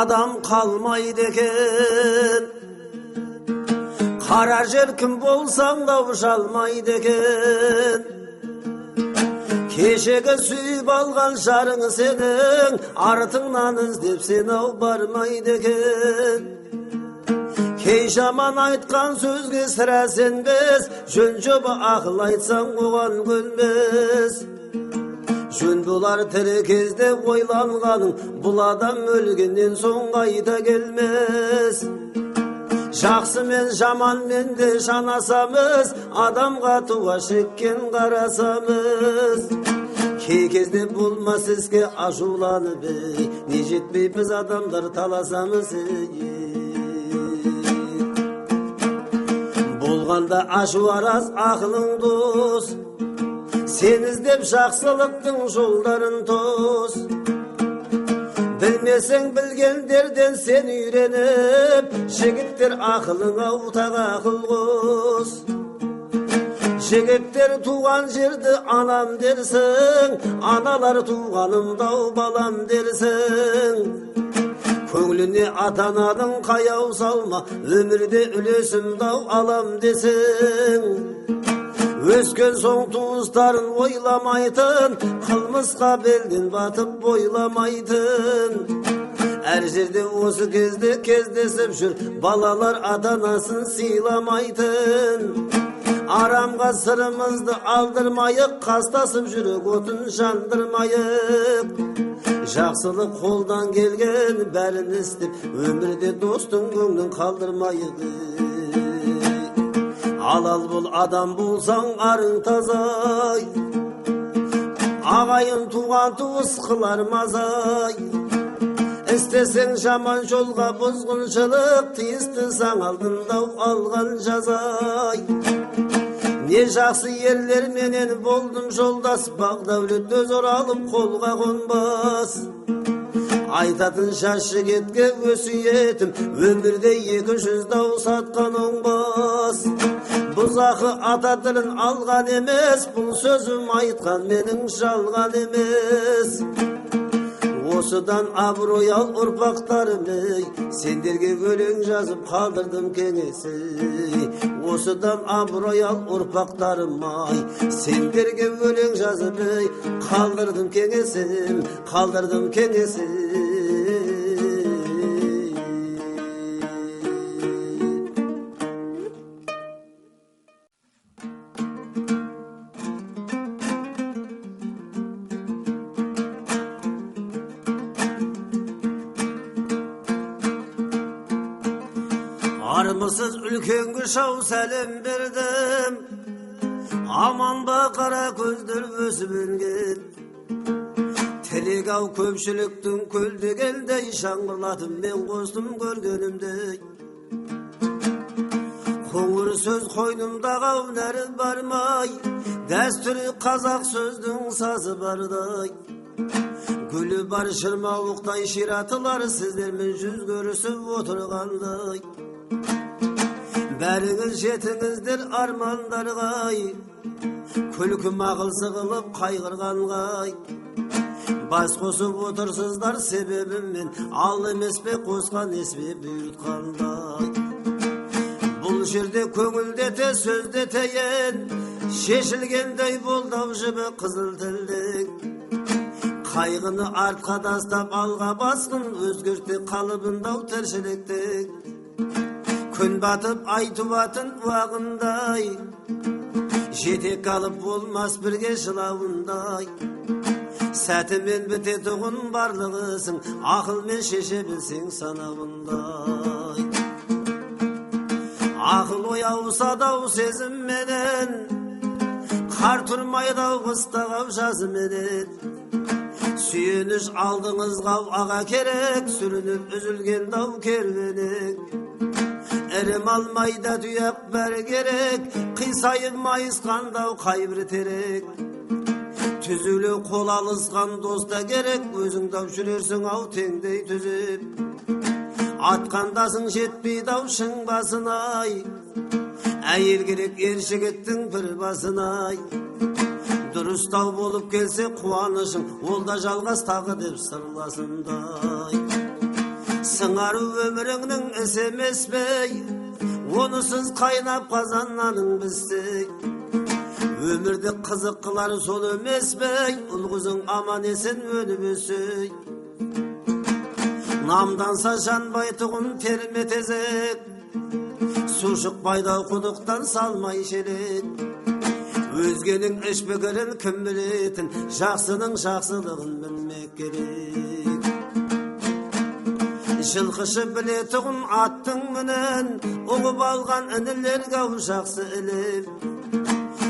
adam kalmaydı eken. Kara jer kim bolsaң da uşalmaydı eken. Keşege suyup algan jarıڭ senin, artыңнан іздеп сен ау бармайды eken. Key жаман айтқан сөзге сірә сенбес, жөн жоба ақыл айтсаң оған көнбес. Жөн болар тірі кезде ойланғаның, бұл адам өлгеннен соң қайта келмес. Жақсы мен жаман мен де жанасамыз, адамға туа шеккен қарасамыз. Кей кезде болмас іске ашуланып, не жетпей біз адамдар таласамыз. Болғанда ашу араз ақылың дос, сен іздеп жақсылықтың жолдарын тос. Білмесең білгендерден сен үйреніп, жігіттер ақылың аутаға ақыл қос. Жігіттер туған жерді анам дерсің, аналар туғанымдау балам дерсің. Көңліне атананың қаяу салма, өмірде үлесімдау алам десің. Өскен соң туыстарын ойламайтын, қылмысқа белден батып бойламайтын. Әр жерде осы кезде кездесіп жүр, балалар атанасын сыйламайтын. Арамға сырымызды алдырмайық, қастасып жүрек отын жандырмайық. Жақсылық қолдан келген бәрін істеп, өмірде достың көңлін қалдырмайық. Алал бол адам болсаң арың тазай, ағайын туған туыс қылар мазай. Істесең жаман жолға бұзғыншылық, тиісті заң алдында алған жазай. Не жақсы ерлер менен болдым жолдас, бақ дәулет өз оралып қолға қонбас. Айтатын шашы кетке өсиетім, өмірде 200 дау сатқан оңбас. Бұзақы ата тілін алған емес, бұл сөзім айтқан менің жалған емес. Осыдан абырой ал ұрпақтарым, сендерге өлең жазып қалдырдым кеңесі. Осыдан абырой ал ұрпақтарым, сендерге өлең жазып қалдырдым кеңесім, қалдырдым кеңесім. Армысыз үлкенгі шау сәлем бердім, аман ба қара көздер өсіп өнген. Тілек ау көпшіліктің көлдегендей, шаңғырлатым мен қостым көргенімдей. Қоңыр сөз қойнымдағы ау нәрі бармай, дәстүрі қазақ сөздің сазы бардай. Гүлі бар шырмауықтай ширатылар, сіздермен жүз көрісіп отырғандай. Бәріңіз жетіңіздер армандарғай, күлкі мағылсы қылып қайғырғанғай. Бас қосып отырсыздар себебіммен, ал емес пе қосқан еспе бұйытқандай. Бұл жерде көңілдете сөздетейін, шешілгендей болдау жібі қызыл тілдің. Қайғыны артқа тастап алға басқын, өзгерте қалыбындау тіршіліктің. Күн батып ай туатын уағындай, жетек алып болмас бірге жылауындай. Сәтімен бітетұғын барлығысың, ақылмен шеше білсең санауындай. Ақыл ой ауысадау сезімменен, қар тұрмайдау қыстағау жазыменен. Сүйеніш алдыңызға аға керек, сүрініп үзілген дау кервенек. Әрім алмайда түйек бәрі керек, қисайып майысқандау қайбір терек. Түзілі қол алысқан доста керек, өзіңдау жүрерсің ау теңдей түзеп. Атқандасың жетпейдау шың басынай, әйел керек ер жігіттің бір басынай. Дұрыстау болып келсе қуанышың, ол да жалғас тағы деп сырласындай. Sыңар өміріңнің ісі емес бей, онысыз қайнап қазаннаның біздей. Өмірді қызық қылар сол емес бей, ұл-қызың аман есен өліп өсей. Намданса жанбай тұғын терметезек, су шықпайды құдықтан салмай шелек. Өзгенің іш пікірін кім білетін, жақсының жақсылығын білмек керек. Жылқышы білетұғын аттың мінін, ұғып алған інілерге ау жақсы іліп.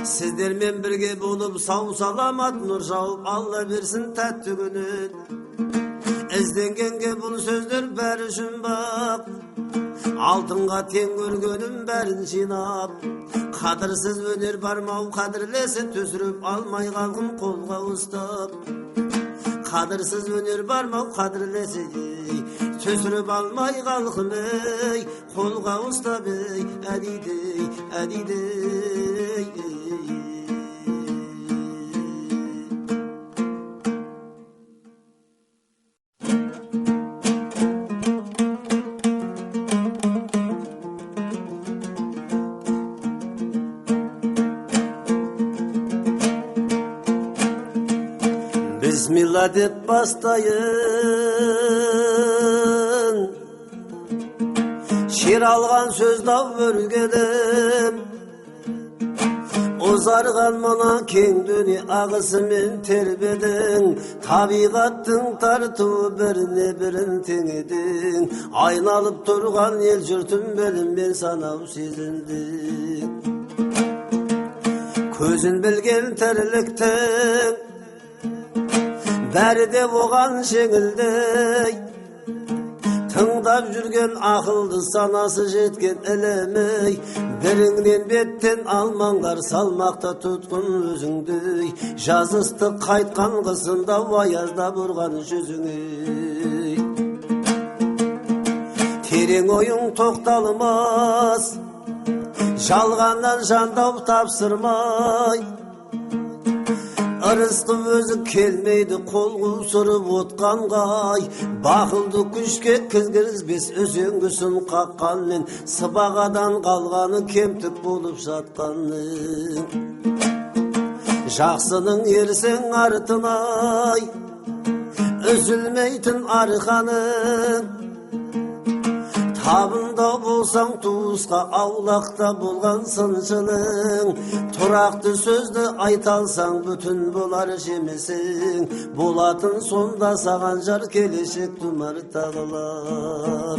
Сіздермен бірге болып сау саламат нұр жауып, Алла берсін тәтті күнін. Ізденгенге бұл сөздер бәрі жұмбақ, алтынға тең көргенім бәрін жинап. Қадырсыз өнер бармау қадірлесі, төсіріп алмай қалғын қолға ұстап. Қадырсыз өнер бармау қадірлесі, төсіріп алмай қалғын қолға ұстап. Әдейдей, әдейдей. Bismillah деп бастайын, шер алған сөз дау өргедім. Озарған мына кең дүние ағысымен тербедің, табиғаттың тартуы біріне бірін теңедің. Айналып тұрған ел жұртым біліммен санау сезіндің. Көзін білген тірліктің бәрі де оған жеңілдей. Тыңдап жүрген ақылды санасы жеткен ілімей, біріңнен беттен алмаңдар салмақта тұтқын өзіңдей. Жазысты қайтқан қысында аязда бұрған жүзіңей. Терең ойың тоқталмас, жалғаннан жандау тапсырмай. Ырысқы өзі келмейді қол қусырып отқанғай. Бақылды күшке кізгізбес өзеңгісін қаққанмен, сыбағадан қалғаны кемтік болып жатқанның. Жақсының ерсең артынай, үзілмейтін арқаның. Табында болсаң туысқа, аулақта болған сыншының. Тұрақты сөзді айталсаң бүтін болар жемесің. Болатын сонда саған жар келешек тұмар тағылар.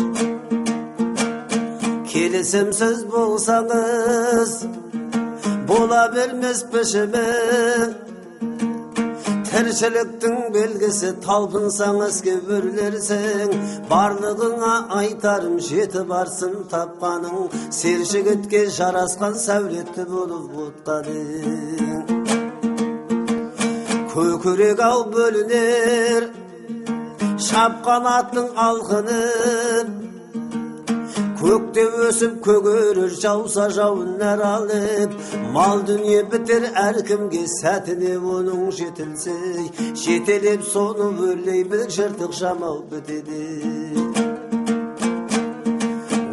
Келісімсіз болсаңыз бола бермес пішімің. Тіршіліктің белгісі талпынсаңыз көбірлерсің. Барлығыңа айтарым жеті барсын тапқаның. Сер жігітке жарасқан сәулетті болып отқаның. Көкірек ау бөлінер, шапқан аттың алқынып. Көкте өсіп көгерір, жауса жауын нәр алып. Мал дүние бітер әркімге сәтіне оның жетілсей. Жетелеп соны өрлей біл жыртық жамау бітеді.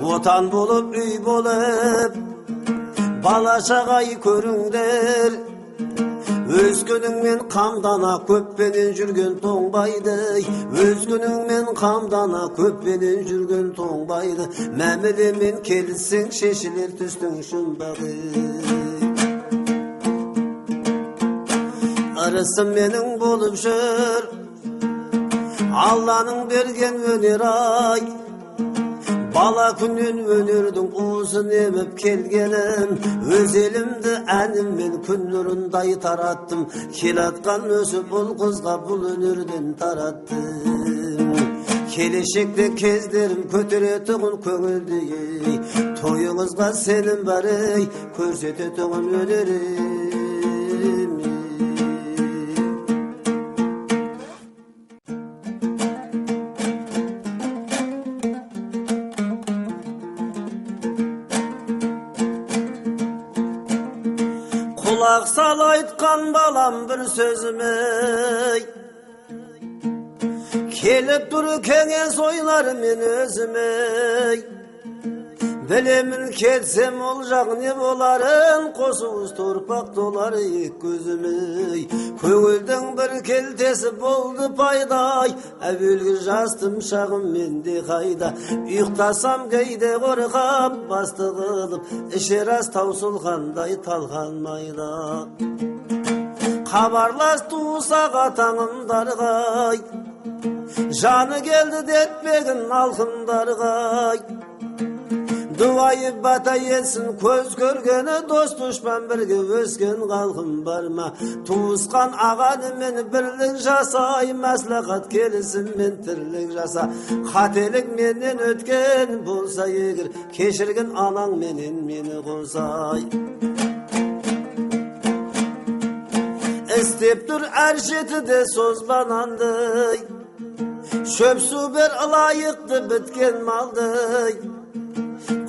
Отан болып үй болып, бала шағай көріңдер. Өз күніңмен қамдана көппенен жүрген тоңбайды. Өз күніңмен қамдана көппенен жүрген тоңбайды. Мәмілемен келіссең шешілер түстің жұмбағы. Ырысым менің болып жүр, Алланың берген өнер ай. Бала күннен өнердің уысын еміп келгенім. Өз елімді әніммен күн нұрындай тараттым. Келатқан өсіп бұл қызға бұл өнерден тараттым. Келешекте кездерім көтеретұғын көңілдей. Тойыңызға сенім бар ей, көрсететұғын өнерім. Құлақ сал айтқан балам бір сөзіме, Kelip dur kеңес oylar men özüme. Bilemin ketsem olacak ne boların, kosuz torpak dolar ilk gözüme. Köngülden bir keltesi boldu payday, evvelgi jastım şağım mende kayda. Uyuktasam geyde korkam, bastı kılıp işeras tavsulganday talganmayda. Kabarlas tuğsak atanın dargay, janı geldi detmegin alkındargay. Duayı bata yetsin köz görgeni, dost düşman birge ösken kalkın barma. Tuğuskan ağanı meni birlik jasay, maslahat kelisin men tirlik jasa. Hatelik menden ötken bolsa egir, keşirgin anan menen meni qolsay. İstep dur erşeti de sozbanandı, şöp su ber alayıktı bitken maldı.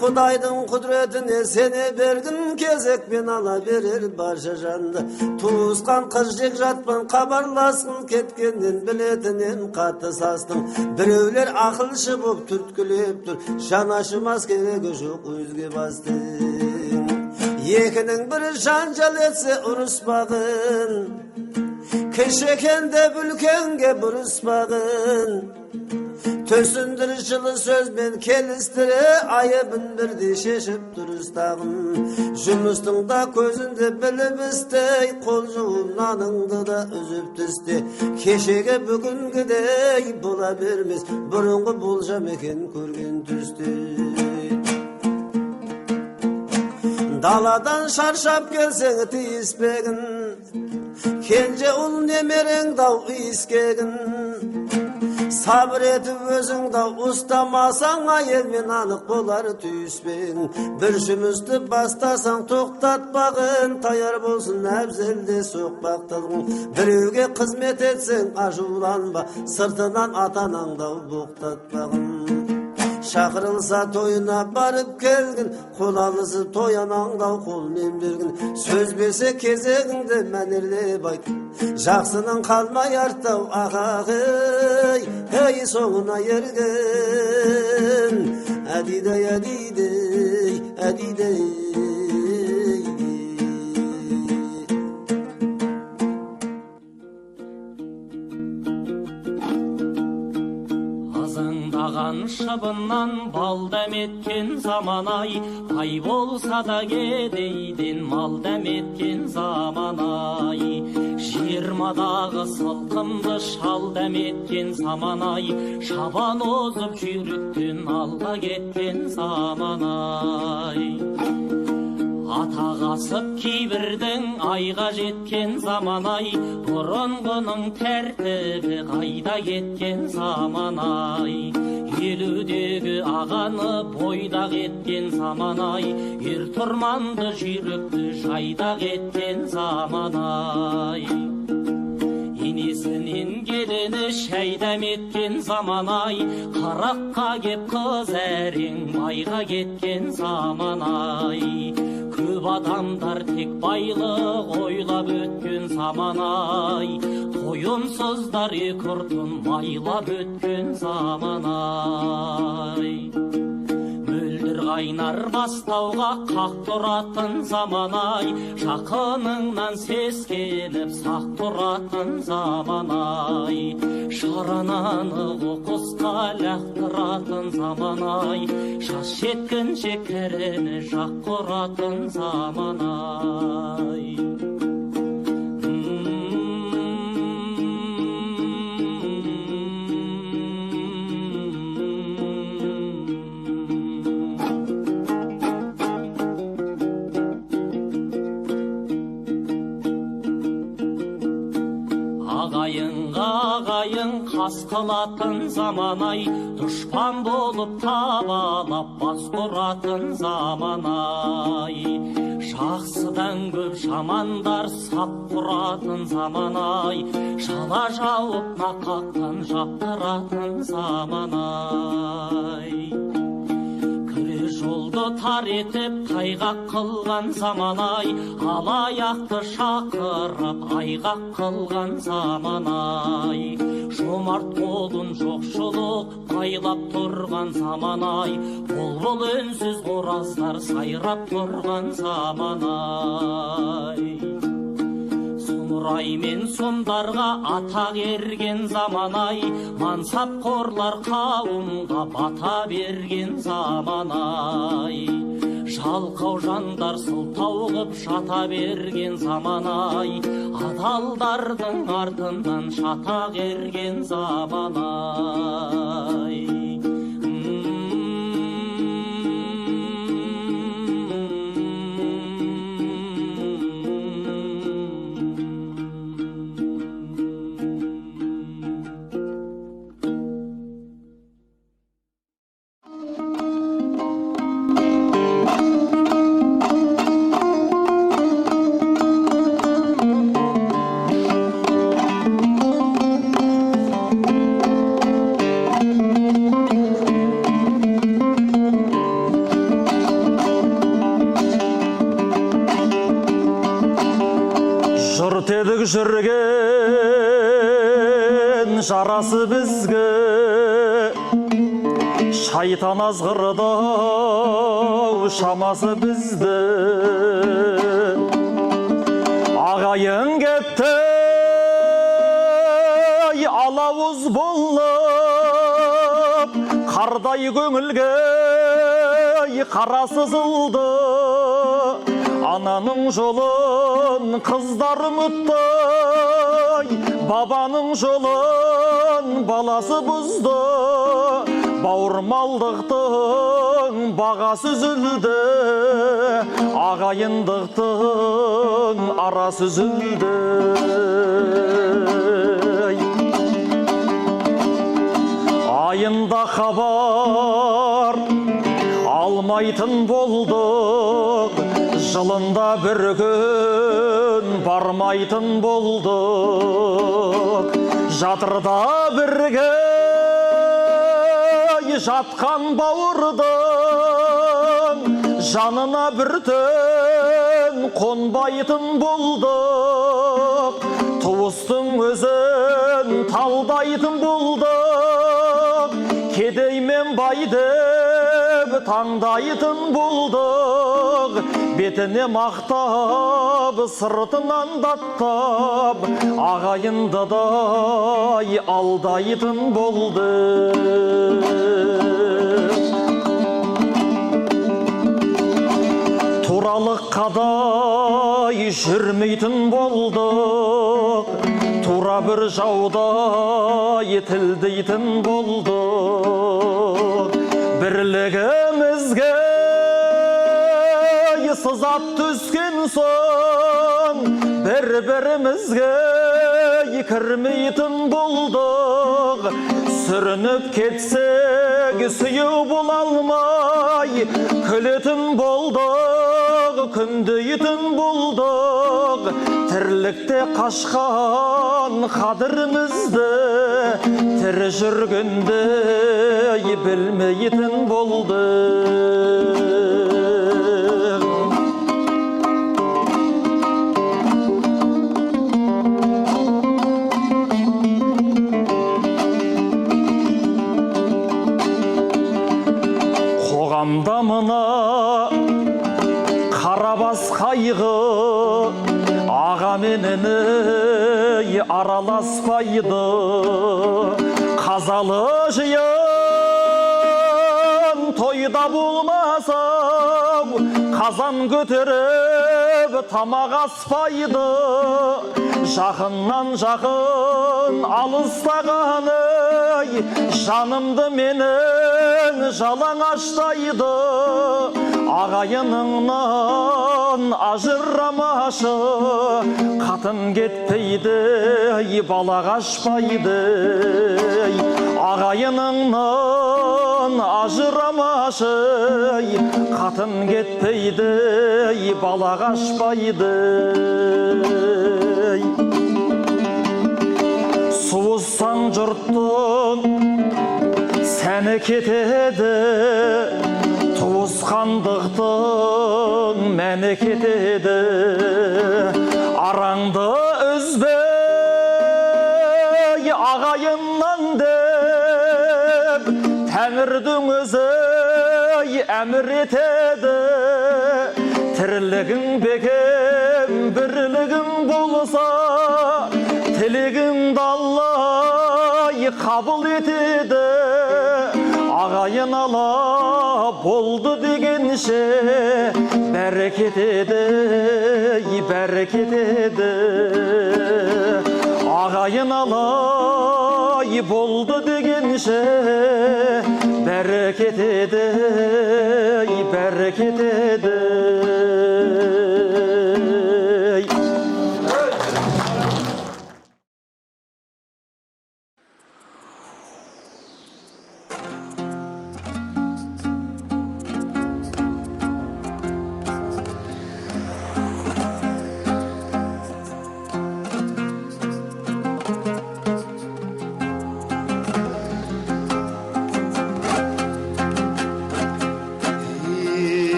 Kudaydın kudretini seni bergin, kezek ben ala verir barşa jandı. Tuğuskan kızcık jatman kabarlasın, ketkenden biletinin katı sastın. Birövler akılşı bop türtkülüp dur, janaşımaz keregi jok özge bastın. Yekinin biri janjal etse uruspagın, keşekende bülkenge buruspagın. Tösündürüşülü söz ben kelistire, ayıbın birdi şeşip durustağın. Jümüstün da közünde bilip istey, kolcuğun nanыңды da özüp tüste. Keşege bugün gidey bula vermez, burungu bulcam eken körgen tüste. Daladan şarşap gelsen tiyispegin, kence ul nemereng dav iskegin. Sabır etip özüngda ustamasan, ayelmen anık bolar tüyüspen. Bir şümüstü bastasan toktatpagın, tayar bolsun ebzelde sokbaktılgın. Biröge kızmet etsen aşulanba, sırtından atanangda boktatpagın. Şakırılsa toyuna barıp kelgin, kolalısı toyanangda kol membergin. Söz berse kezeginde menirle bayt, jaksının kalmay artav ağağıy. Hey soğuna yergen, adidey adidey adidey. Azındağan şabından bal demetken zaman ay, ay bolsa da gedeydin mal demetken zaman ay. Жиырмадағы салқынды шал дәметкен заман ай, шабан озып жүйріктен алға кеткен заман ай. Атағасып кейбірдің айға жеткен заман ай, бұрынғының тәртібі қайда кеткен заман ай. Елудегі ағаны бойдақ еткен заман ай, ер тұрманды жүйрікті жайдақ еткен заман ай. Енесінен келіні шәйдәм еткен заман ай, қараққа кеп қыз әрең майға кеткен заман ай. Көп адамдар тек байлық ойлап өткен заман ай, тойымсыздар екі ұртын майлап өткен заман ай. Мөлдір қайнар бастауға қақ тұратын заман ай, жақыныңнан сескеніп сақ тұратын заман ай. Шарананы қоқысқа лақтыратын заман ай, жас жеткінші кәріні жақ құратын заман ай. Ағайын қас қылатын заман ай, дұшпан болып табалап бас ұратын заман ай. Жақсыдан көп жамандар сап құратын заман ай, шала жауып нақақтан жаптыратын заман ай. жолды тар етіп тайғақ қылған заман-ай, алаяқты шақырып айғақ қылған заман-ай, жомарт қолын жоқшылық байлап тұрған заман-ай, бұлбұл үнсіз қораздар сайрап тұрған заман-ай. Сұмырай мен сұмдарға атақ ерген заман-ай, мансапқорлар қауымға бата берген заман-ай, жалқау жандар сылтау қып жата берген заман-ай, адалдардың артынан шатақ ерген заман-ай. Жұрт едік жүрген жарасы бізге, шайтан азғырды шамасы бізді. Ағайын кетті алауыз болып, қардай көңілге қара сызылды. Ананың жолын қыздар ұмытты, бабаның жолын баласы бұзды. Бауырмалдықтың бағасы үзілді, ағайындықтың арасы үзілді. Айында хабар алмайтын болдық, жылында бір күн бармайтын болдық. Жатырда бірге жатқан бауырдың жанына бір түн қонбайтын болдық. Туыстың өзін талдайтын болдық, кедей мен бай деп таңдайтын болдық. Бетіне мақтап, сыртынан даттап, ағайындыдай алдайтын болды. Туралық қадай жүрмейтін болдық, тура бір жаудай тілдейтін болдық. Бірлігімізге сызат түскен соң, бір-бірімізге кірмейтін болдық. Сүрініп кетсек сүйеу бола алмай, күлетін болдық, күндейтін болдық. Тірлікте қашқан қадірімізді, тірі жүргенде білмейтін болдық. Қоғамда мына қарабас қайғы, аға мен іні араласпайды. Қазалы жиын тойда болмаса, қазан көтеріп тамақ аспайды. Жақыннан жақын алыстағаны жанымды менің жалаңаштайды. Ағайыныңнан ажырамашы, қатын кетпейді, бала қашпайды. Ағайыныңнан ажырамашы, қатын кетпейді, бала қашпайды. Суызсан жұрттың сәні кетеді, туысқа хандықтың мәні кетеді, араңды үзбей ағайыннан деп, Тәңірдің өзі әмір етеді. Тірлігің бекем, бірлігің болса, тілегіңді Алла қабыл етеді. Ағайын ала болды дегенше, бәрекет еді, бәрекет еді. Ағайын ала болды дегенше, бәрекет еді, бәрекет еді.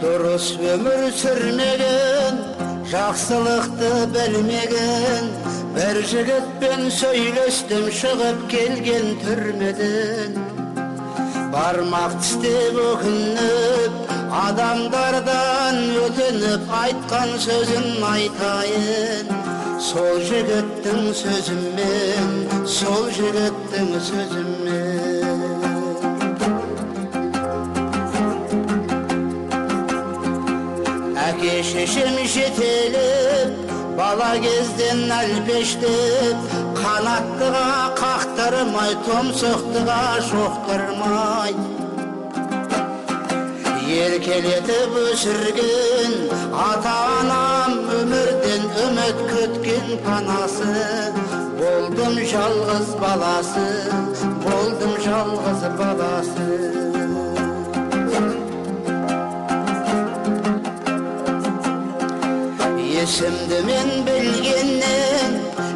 Дұрыс өмір сүрмеген, жақсылықты білмеген, бір жігітпен сөйлестім шығып келген түрмеден. Бармақ тістеп өкініп, адамдардан өтініп, айтқан сөзін айтайын. Сол жігіттің сөзімен, сол жігіттің сөзімен. Әке шешем жетеліп, бала кезден әлпештеп, қанаттыға қақтырмай, тұмсықтыға шоқтырмай. Еркелетіп өсірген ата-анам, өмірден үміт күткен панасы. Болдым жалғыз баласы, болдым жалғыз баласы. Есімді мен білгеннен,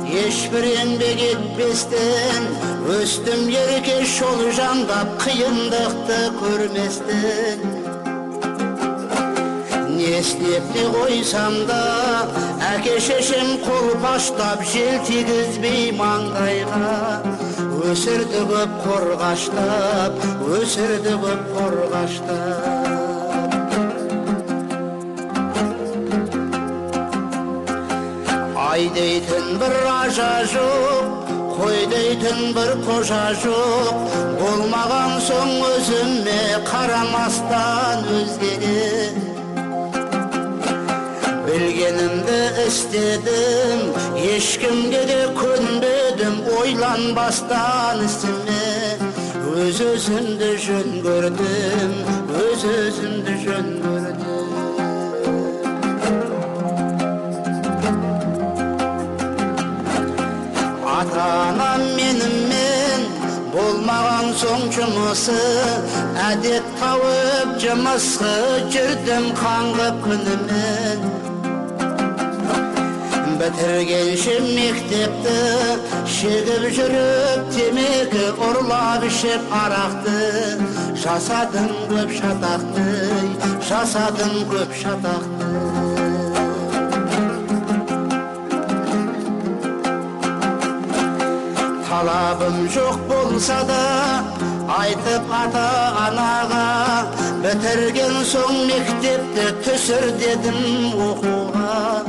ешбір еңбек етпестен, өстім ерке жол жандап, қиындықты көрместен. Не істеп те қойсам да, әке шешем қолпаштап, жел тигізбей маңдайға. Өсірді көп қорғаштап, өсірді көп қорғаштап. Ай дейтін бір ажа жоқ, қой дейтін бір қожа жоқ. Болмаған соң өзіме қарамастан өзгеге. Білгенімді істедім, ешкімге де көнбедім, ойланбастан ісіме. Өз-өзімді жөн көрдім, өз-өзімді жөн көрдім. Ата-анам менімен болмаған соң жұмысы, әдет тауып жұмысқа жүрдім қаңғып күнімен. Бітіргенше мектепті, шегіп жүріп темекі, ұрлап ішіп арақты. Жасадым көп шатақты, жасадым көп шатақты. Талабым жоқ болса да, айтып ата-анаға, бітірген соң мектепті түсір дедім оқуға.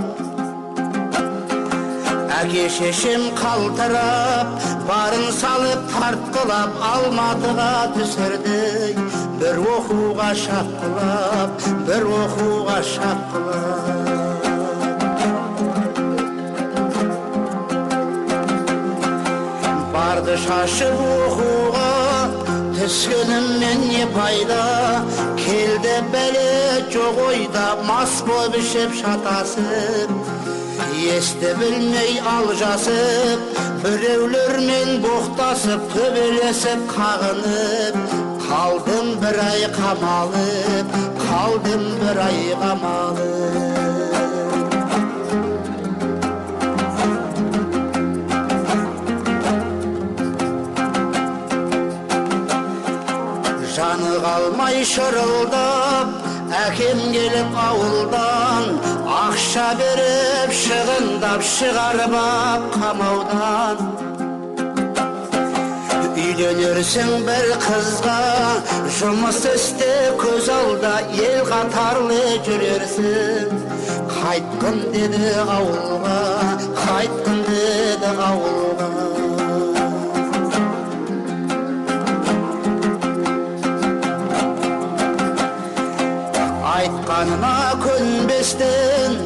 Әке шешем қалтырап, барын салып тартқылап, Алматыға түсірді. Бір оқуға шапқылап, бір оқуға шапқылап. Барды шашып оқуға, түскеніммен не пайда. Келді бәле жоқ ойда, мас боп ішіп шатасып. есті білмей алжасып, біреулермен боқтасып, төбелесіп қағынып, қалдым бір ай қамалып, қалдым бір ай қамалып. Жаны қалмай шырылдап, әкем келіп ауылдан, ақша беріп шығындап шығарып ап қамаудан. Үйленерсің бір қызға, жұмыс істе көз алда, ел қатарлы жүрерсің. Қайтқын деді ауылға, қайтқын деді ауылға. Айтқанына көнбестен,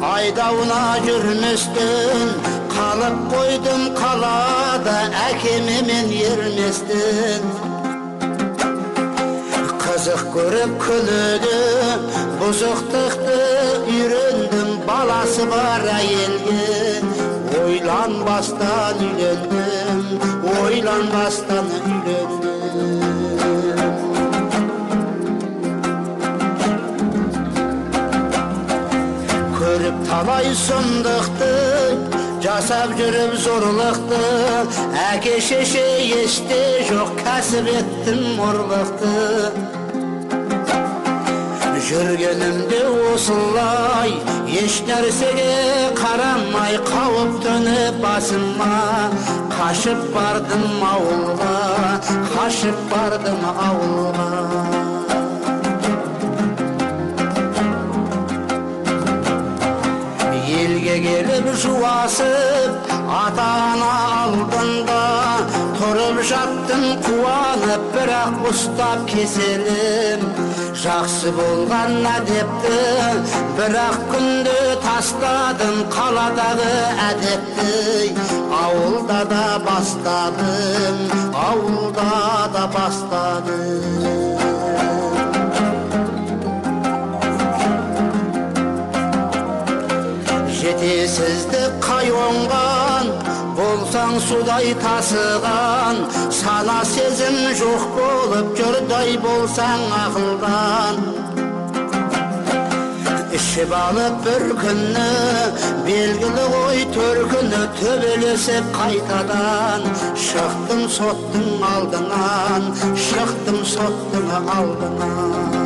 айдауына жүрместен, қалып қойдым қалада әкеме мен ерместен. Қызық көріп күледі, бұзықтықты үйрендім, баласы бар әйелге. Ойланбастан үйлендім, ойланбастан үйлендім. Көріп талай сұмдықты, жасап жүріп зорлықты, әке шеше есте жоқ, кәсіп еттім ұрлықты. Жүргенімде осылай, еш нәрсеге қарамай, қауіп төніп басыма, қашып бардым ауылға, қашып бардым ауылға. Елге келіп жуасып, ата-ана алдында, тұрып жаттым қуанып, бірақ ұстап кеселім. Жақсы болған әдепті, бірақ күнді тастадым, қаладағы әдепті, ауылда да бастадым, ауылда да бастадым. Жетесізді қай оңған, болсаң судай тасыған, сана сезім жоқ болып жүрдай болсаң ақылдан. Ішіп алып бір күні, белгілі ғой төркіні, төбелесіп қайтадан. Шықтым соттың алдынан, шықтым соттың алдынан.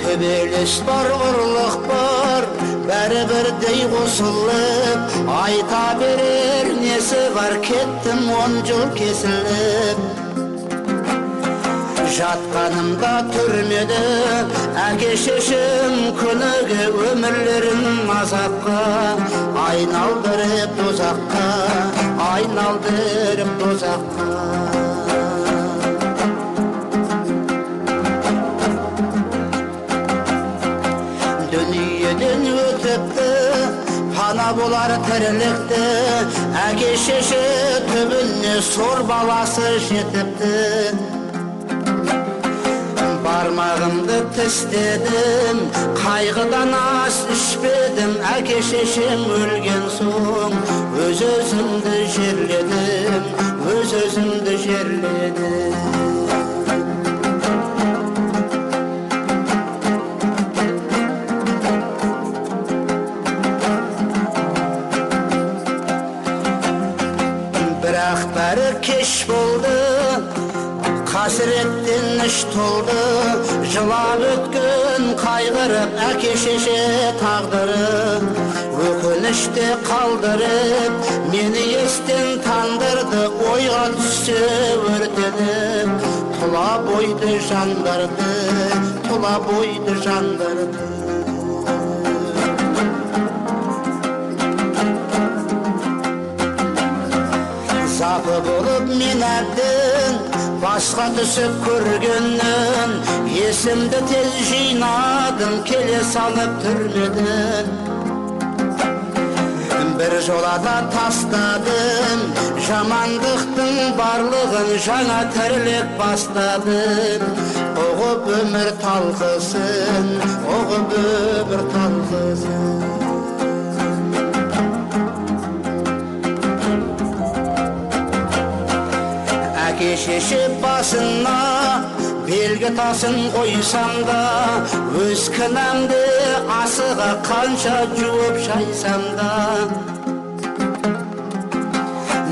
Төбелес бар, ұрлық бар, бәрі бірдей қосылып, айта берер несі бар, кеттім 10 жыл кесіліп. Жатқанымда түрмеді, әке шешем күніге, өмірлерін азапқа, айналдырып дозаққа, айналдырып дозаққа. Дүниеден өтіпті, пана болар тірілікті, әке шеше түбіне сор баласы жетіпті. Бармағымды тістедім, қайғыдан ас ішпедім, әке шешем өлген соң, өз-өзімді жерледім, өз-өзімді жерледім. Бірақ бәрі кеш болды, қасіреттен іш толды, жылап өткен қайғырып, әке шеше тағдыры. Өкініште қалдырып, мені естен тандырды, ойға түссе өртеніп, тұла бойды жандарды, тұла бойды жандарды. Запы болып мен әбден, басқа түсіп көргеннен, есімді тез жинадым, келе салып түрмеден. Бір жолада тастадым, жамандықтың барлығын, жаңа тірлік бастадым. oğup ömür talgısın, oğup ömür talgısın. Әке шеше басына белгі тасын қойсам да, өз кінәмді асыға қанша жуып шайсам да,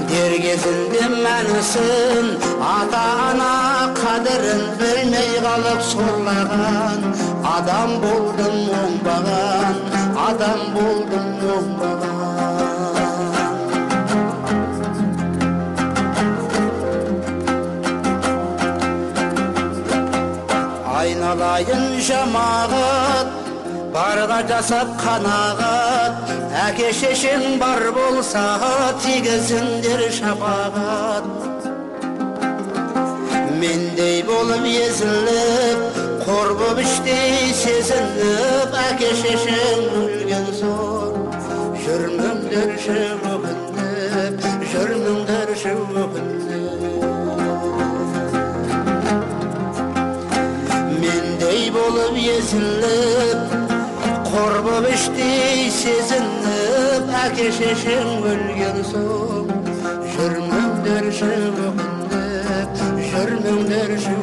дер кезінде мәнісін ата-ана қадірін білмей қалып сорлаған адам болдым оңбаған, адам болдым оңбаған. Айналайын жамағат, барға жасап қанағат, әке шешең бар болса тигізіңдер шапағат. Мендей болып езіліп, қор боп іштей сезініп, әке шешең өлген соң жүрміңдерші өкініп, жүрміңдерші өкініп. Мендей болып езіліп, қор боп іштей сезініп, әке шешең өлген соң жүрміңдерші өкініп, жүрміңдерші